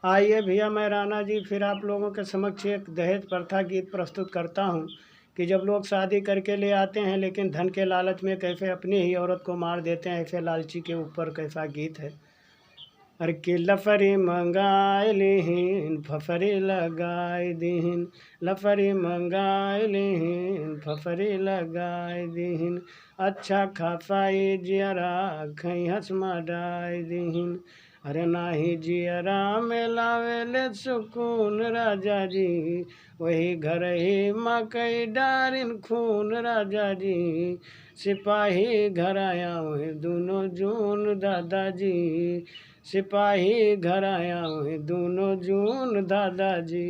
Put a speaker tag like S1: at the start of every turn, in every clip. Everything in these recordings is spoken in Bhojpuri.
S1: आइए भैया, मैं राणा जी फिर आप लोगों के समक्ष एक दहेज प्रथा गीत प्रस्तुत करता हूँ कि जब लोग शादी करके ले आते हैं लेकिन धन के लालच में कैसे अपनी ही औरत को मार देते हैं, ऐसे लालची के ऊपर कैसा गीत है। अरे कि लफरी मंगाए लिहिन फफरी लगाए दीहिन, लफरी मंगाए लिहिन फफरी लगाए दीहिन, अच्छा खासाई जियरा खई हंसमा डाय दीहिन। अरे नाही जियरा में लावेले सुकून राजा जी, वही घर ही मकई डारिन खून राजा जी, सिपाही घर आया हुए दोनों जून दादाजी, सिपाही घर आया हुए दोनों जून दादाजी।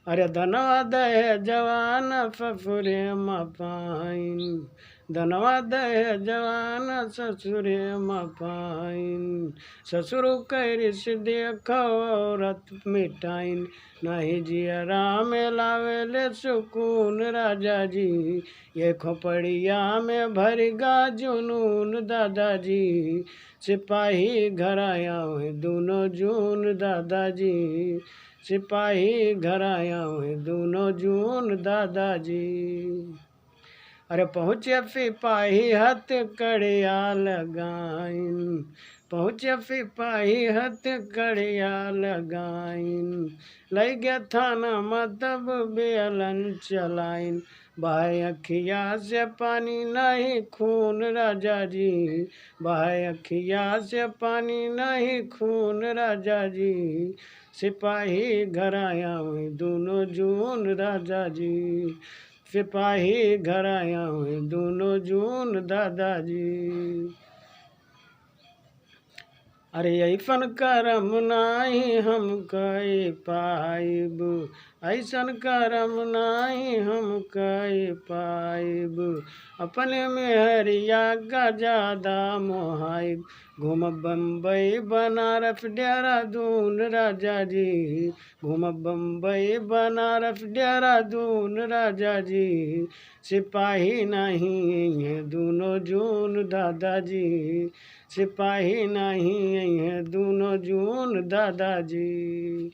S1: अरे धनवा दहे जवान ससुरे मपाइन, धनवा दहे जवान ससुरे मपाइन, ससुर कैरिस देखो औरत मिठाइन, नहीं जियरा में लावेले सुकून राजा जी, ये खोपड़िया में भरगा जुनून दादाजी, सिपाही घर आया हुए दोनों जून दादाजी, सिपाही घर आया हुए दोनों जून दादाजी। अरे पहुँचे सिपाही हथकड़िया लगाइन, पहुँचे सिपाही हथकड़िया लगाइन, लई गया थाना मतलब बेलन चलाइन, बहाय अखिया से पानी नहीं खून राजा जी, बहाय अखिया से पानी नहीं खून राजा जी, सिपाही घर आया हुए दोनों जून राजा जी, सिपाही घर आया हुए दोनों जून दादाजी। अरे ऐसन करम नाही हम कई पाइब, ऐसन करम नाही हम कई पाइब, अपने में हरिया का ज़्यादा मोहाइब, घूम बम्बई बनारस देहरादून राजा जी, घूम बम्बई बनारस देहरादून राजा जी, सिपाही नहीं है दोनों जून दादाजी, सिपाही नहीं है दोनों जून दादाजी।